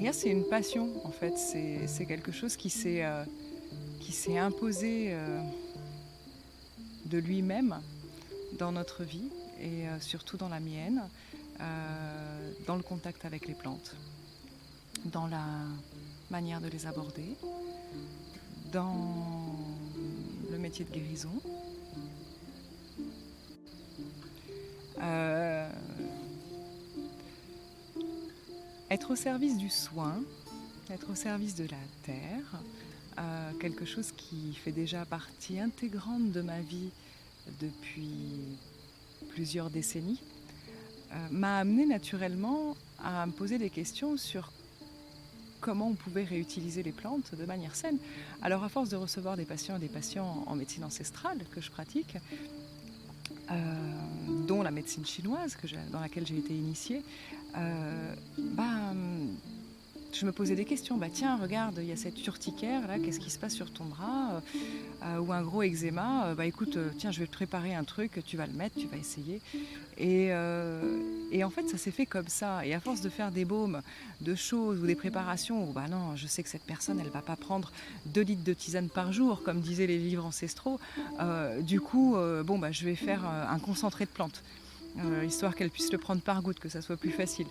Derrière, c'est une passion, en fait. C'est quelque chose qui s'est imposé de lui-même dans notre vie et surtout dans la mienne, dans le contact avec les plantes, dans la manière de les aborder, dans le métier de guérison. Euh, Être au service du soin, être au service de la terre, quelque chose qui fait déjà partie intégrante de ma vie depuis plusieurs décennies, m'a amené naturellement à me poser des questions sur comment on pouvait réutiliser les plantes de manière saine. Alors à force de recevoir des patients et des patients en médecine ancestrale que je pratique, dont la médecine chinoise dans laquelle j'ai été initiée, euh, bah, je me posais des questions. Bah tiens, regarde, il y a cette urticaire là, qu'est-ce qui se passe sur ton bras ou un gros eczéma. Bah écoute, tiens, je vais te préparer un truc, tu vas le mettre, tu vas essayer. Et en fait, ça s'est fait comme ça. Et à force de faire des baumes, de choses ou des préparations, où bah non, je sais que cette personne, elle va pas prendre 2 litres de tisane par jour, comme disaient les livres ancestraux. Du coup, bon, bah, je vais faire un concentré de plantes, histoire qu'elle puisse le prendre par goutte, que ça soit plus facile.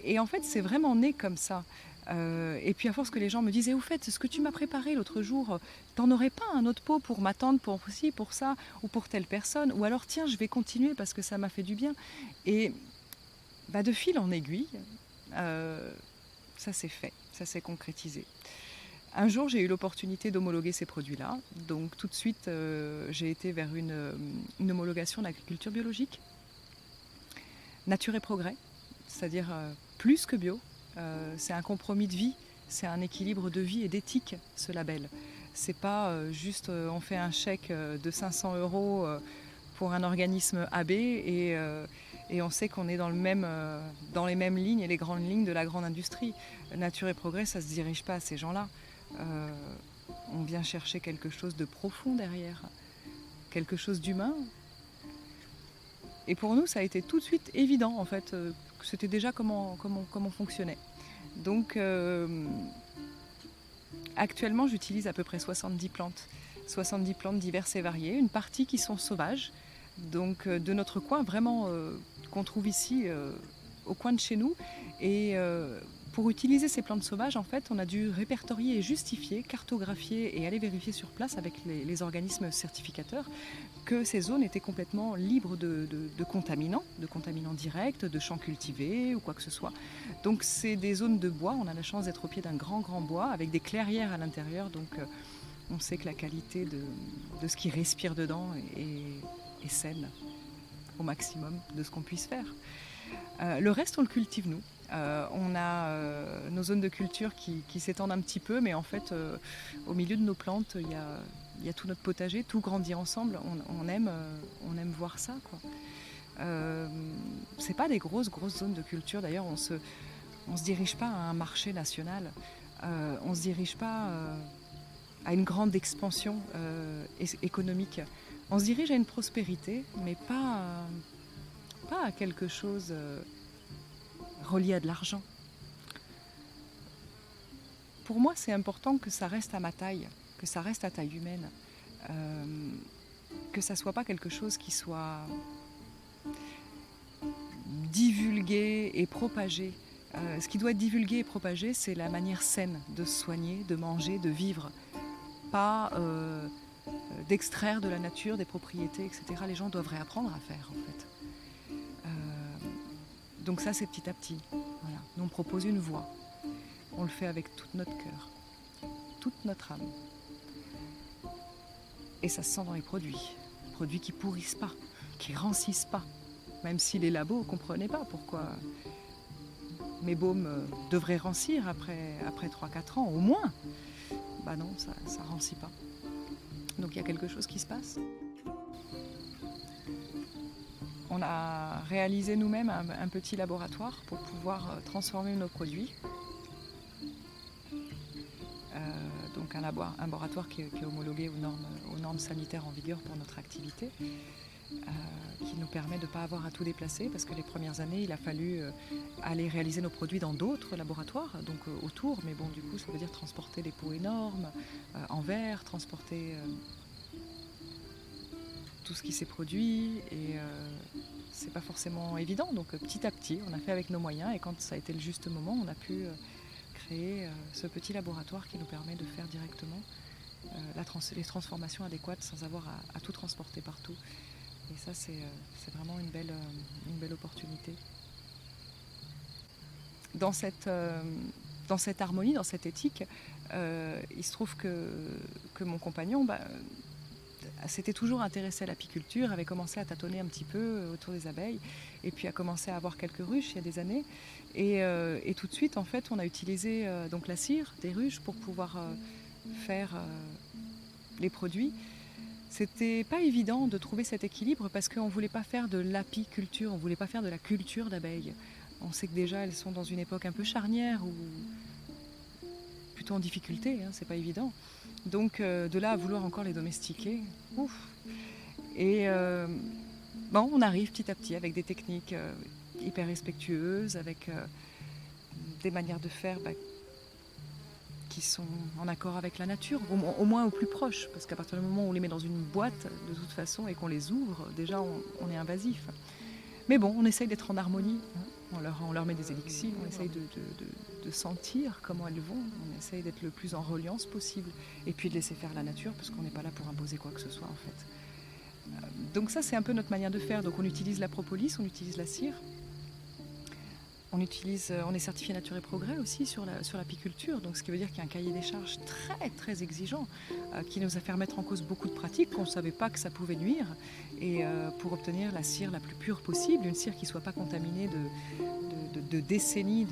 Et en fait, c'est vraiment né comme ça. Et puis à force que les gens me disaient, au fait, ce que tu m'as préparé l'autre jour, t'en aurais pas un autre pot pour ma tante, pour ci, pour ça, ou pour telle personne, ou alors tiens, je vais continuer parce que ça m'a fait du bien. Et bah, de fil en aiguille, euh, ça s'est fait, ça s'est concrétisé. Un jour, j'ai eu l'opportunité d'homologuer ces produits-là, donc tout de suite, j'ai été vers une homologation d'agriculture biologique, nature et progrès, c'est-à-dire plus que bio. C'est un compromis de vie, c'est un équilibre de vie et d'éthique, ce label. C'est pas juste on fait un chèque de 500 euros pour un organisme AB et on sait qu'on est dans les mêmes lignes et les grandes lignes de la grande industrie. Nature et progrès, ça ne se dirige pas à ces gens-là. Euh, on vient chercher quelque chose de profond derrière, quelque chose d'humain. Et pour nous, ça a été tout de suite évident, en fait, que c'était déjà comment on fonctionnait. Donc, actuellement, j'utilise à peu près 70 plantes diverses et variées, une partie qui sont sauvages, donc de notre coin, vraiment qu'on trouve ici au coin de chez nous. Et pour utiliser ces plantes sauvages, en fait, on a dû répertorier et justifier, cartographier et aller vérifier sur place avec les organismes certificateurs que ces zones étaient complètement libres de contaminants directs, de champs cultivés ou quoi que ce soit. Donc c'est des zones de bois, on a la chance d'être au pied d'un grand bois avec des clairières à l'intérieur, donc on sait que la qualité de ce qui respire dedans est saine au maximum de ce qu'on puisse faire. Le reste, on le cultive nous. On a nos zones de culture qui s'étendent un petit peu, mais en fait, au milieu de nos plantes, il y a tout notre potager, tout grandit ensemble. On aime voir ça, quoi. C'est pas des grosses zones de culture. D'ailleurs, on se dirige pas à un marché national. On se dirige pas à une grande expansion économique. On se dirige à une prospérité, mais pas à quelque chose relié à de l'argent. Pour moi, c'est important que ça reste à ma taille, que ça reste à taille humaine, euh, que ça soit pas quelque chose qui soit divulgué et propagé. Ce qui doit être divulgué et propagé, c'est la manière saine de se soigner, de manger, de vivre, pas d'extraire de la nature des propriétés, etc. Les gens doivent réapprendre à faire, en fait. Donc ça, c'est petit à petit. Voilà. Nous, on propose une voie. On le fait avec tout notre cœur, toute notre âme. Et ça se sent dans les produits. Produits qui pourrissent pas, qui rancissent pas. Même si les labos ne comprenaient pas pourquoi mes baumes devraient rancir après 3-4 ans, au moins. Bah non, ça rancit pas. Donc il y a quelque chose qui se passe. On a réalisé nous-mêmes un petit laboratoire pour pouvoir transformer nos produits. Donc un laboratoire qui est homologué aux normes sanitaires en vigueur pour notre activité. qui nous permet de ne pas avoir à tout déplacer, parce que les premières années, il a fallu aller réaliser nos produits dans d'autres laboratoires, donc autour, mais bon, du coup, ça veut dire transporter des pots énormes, en verre, transporter tout ce qui s'est produit, et c'est pas forcément évident, donc petit à petit, on a fait avec nos moyens, et quand ça a été le juste moment, on a pu créer ce petit laboratoire qui nous permet de faire directement les transformations adéquates sans avoir à tout transporter partout. Et ça, c'est vraiment une belle opportunité. Dans cette harmonie, dans cette éthique, il se trouve que mon compagnon s'était toujours intéressé à l'apiculture, avait commencé à tâtonner un petit peu autour des abeilles, et puis a commencé à avoir quelques ruches il y a des années. Et tout de suite, en fait, on a utilisé donc la cire des ruches pour pouvoir faire les produits. C'était pas évident de trouver cet équilibre parce qu'on ne voulait pas faire de l'apiculture, on ne voulait pas faire de la culture d'abeilles. On sait que déjà elles sont dans une époque un peu charnière ou plutôt en difficulté, c'est pas évident. Donc de là à vouloir encore les domestiquer, ouf. Et on arrive petit à petit avec des techniques hyper respectueuses, avec des manières de faire qui sont en accord avec la nature, au moins au plus proche, parce qu'à partir du moment où on les met dans une boîte, de toute façon, et qu'on les ouvre, déjà on est invasif. Mais bon, on essaye d'être en harmonie, on leur met des élixirs, on essaye de sentir comment elles vont, on essaye d'être le plus en reliance possible, et puis de laisser faire la nature, parce qu'on n'est pas là pour imposer quoi que ce soit en fait. Donc ça, c'est un peu notre manière de faire. Donc on utilise la propolis, on utilise la cire. On est certifié Nature et Progrès aussi sur l'apiculture, donc ce qui veut dire qu'il y a un cahier des charges très très exigeant qui nous a fait remettre en cause beaucoup de pratiques qu'on ne savait pas que ça pouvait nuire, et pour obtenir la cire la plus pure possible, une cire qui ne soit pas contaminée de décennies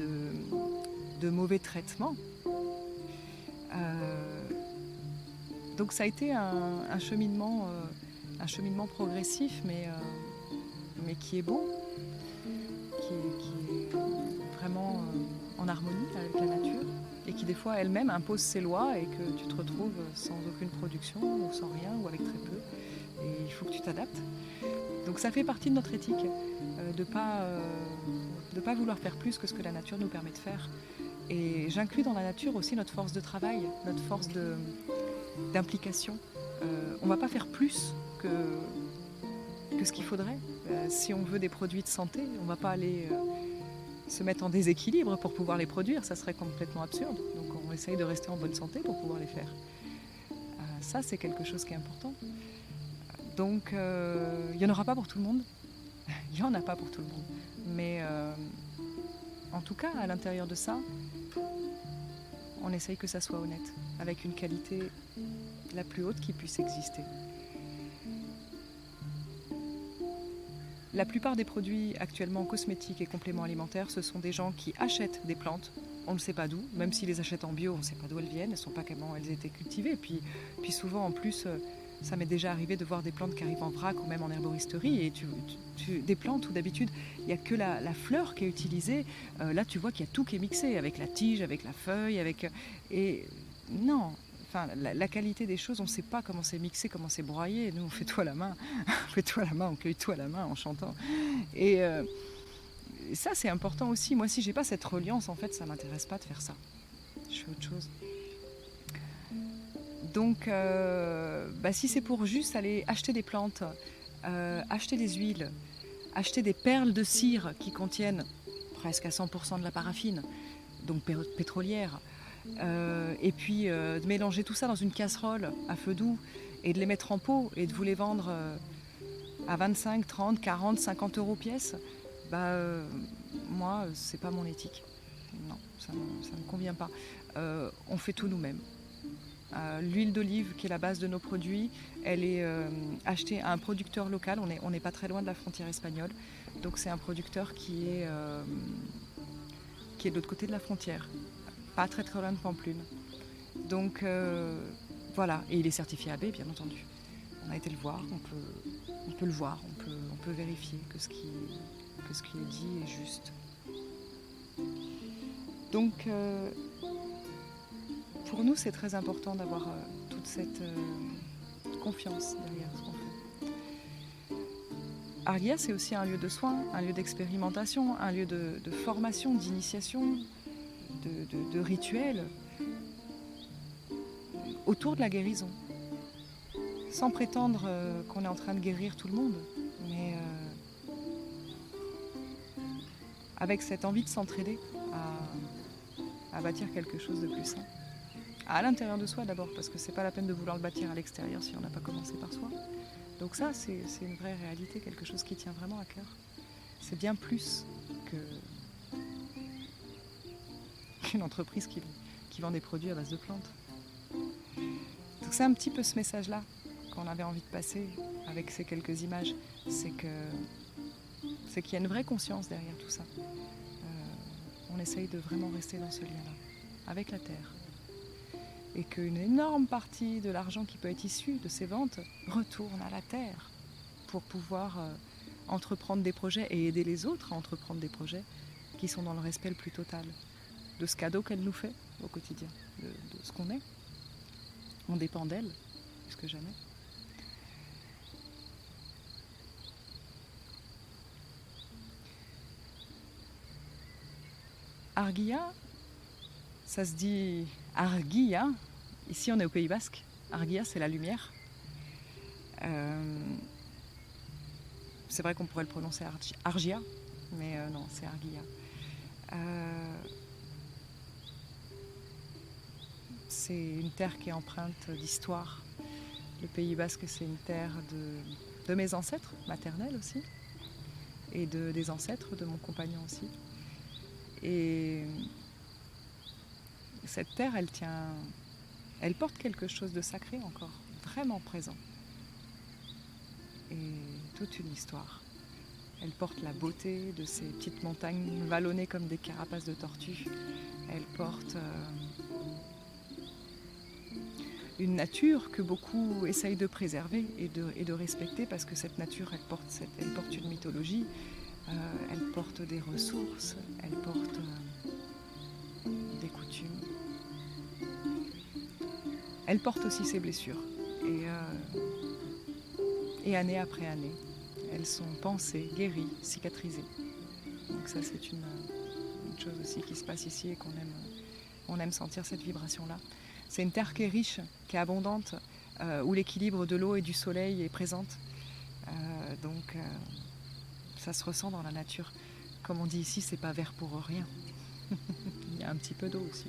de mauvais traitements. Donc ça a été un cheminement progressif, mais qui est beau, qui est vraiment en harmonie avec la nature, et qui des fois elle-même impose ses lois et que tu te retrouves sans aucune production ou sans rien ou avec très peu, et il faut que tu t'adaptes. Donc ça fait partie de notre éthique, de pas vouloir faire plus que ce que la nature nous permet de faire. Et j'inclus dans la nature aussi notre force de travail, notre force d'implication. On ne va pas faire plus que ce qu'il faudrait. Si on veut des produits de santé, on ne va pas aller se mettre en déséquilibre pour pouvoir les produire, ça serait complètement absurde. Donc on essaye de rester en bonne santé pour pouvoir les faire. Ça, c'est quelque chose qui est important. Donc il n'y en aura pas pour tout le monde. Il n'y en a pas pour tout le monde. Mais en tout cas, à l'intérieur de ça, on essaye que ça soit honnête, avec une qualité la plus haute qui puisse exister. La plupart des produits actuellement cosmétiques et compléments alimentaires, ce sont des gens qui achètent des plantes, on ne sait pas d'où, même s'ils les achètent en bio, on ne sait pas d'où elles viennent, elles ne sont pas comment elles étaient cultivées. Puis souvent en plus, ça m'est déjà arrivé de voir des plantes qui arrivent en vrac ou même en herboristerie, et des plantes où d'habitude il n'y a que la fleur qui est utilisée, là tu vois qu'il y a tout qui est mixé, avec la tige, avec la feuille, et non. Enfin, la qualité des choses, on ne sait pas comment c'est mixé, comment c'est broyé. Nous, on fait tout à la main. On fait tout à la main, on cueille tout à la main en chantant. Et ça, c'est important aussi. Moi, si j'ai pas cette reliance, en fait, ça m'intéresse pas de faire ça. Je fais autre chose. Donc, si c'est pour juste aller acheter des plantes, acheter des huiles, acheter des perles de cire qui contiennent presque à 100% de la paraffine, donc pétrolière, et puis de mélanger tout ça dans une casserole à feu doux et de les mettre en pot et de vous les vendre à 25, 30, 40, 50 euros pièce, moi, c'est pas mon éthique. Non, ça ne me convient pas. On fait tout nous-mêmes. L'huile d'olive, qui est la base de nos produits, elle est achetée à un producteur local. On n'est pas très loin de la frontière espagnole. Donc c'est un producteur qui est de l'autre côté de la frontière, pas très très loin de Pamplune. Donc voilà, et il est certifié AB, bien entendu. On a été le voir, on peut le voir, on peut vérifier que ce qui est dit est juste. Donc pour nous, c'est très important d'avoir toute cette confiance derrière ce qu'on fait. Argia, c'est aussi un lieu de soins, un lieu d'expérimentation, un lieu de formation, d'initiation, de rituels autour de la guérison. Sans prétendre qu'on est en train de guérir tout le monde, mais avec cette envie de s'entraider à bâtir quelque chose de plus sain. À l'intérieur de soi d'abord, parce que c'est pas la peine de vouloir le bâtir à l'extérieur si on n'a pas commencé par soi. Donc ça, c'est une vraie réalité, quelque chose qui tient vraiment à cœur. C'est bien plus qu'une entreprise qui vend des produits à base de plantes. Donc c'est un petit peu ce message-là qu'on avait envie de passer avec ces quelques images. C'est qu'il y a une vraie conscience derrière tout ça. On essaye de vraiment rester dans ce lien-là, avec la terre. Et qu'une énorme partie de l'argent qui peut être issu de ces ventes retourne à la terre pour pouvoir entreprendre des projets et aider les autres à entreprendre des projets qui sont dans le respect le plus total de ce cadeau qu'elle nous fait au quotidien, de ce qu'on est. On dépend d'elle, plus que jamais. Argia, ça se dit Argia. Ici, on est au Pays Basque. Argia, c'est la lumière. C'est vrai qu'on pourrait le prononcer Argia, mais non, c'est Argia. C'est une terre qui est empreinte d'histoire. Le Pays Basque, c'est une terre de mes ancêtres maternels aussi, et des ancêtres de mon compagnon aussi. Et cette terre, elle porte quelque chose de sacré encore, vraiment présent. Et toute une histoire. Elle porte la beauté de ces petites montagnes vallonnées comme des carapaces de tortues. Elle porte une nature que beaucoup essayent de préserver et de respecter, parce que cette nature, elle porte une mythologie, elle porte des ressources, elle porte des coutumes. Elle porte aussi ses blessures. Et année après année, elles sont pensées, guéries, cicatrisées. Donc ça, c'est une chose aussi qui se passe ici et on aime sentir cette vibration-là. C'est une terre qui est riche, qui est abondante, où l'équilibre de l'eau et du soleil est présente. Donc ça se ressent dans la nature. Comme on dit ici, c'est pas vert pour rien. Il y a un petit peu d'eau aussi.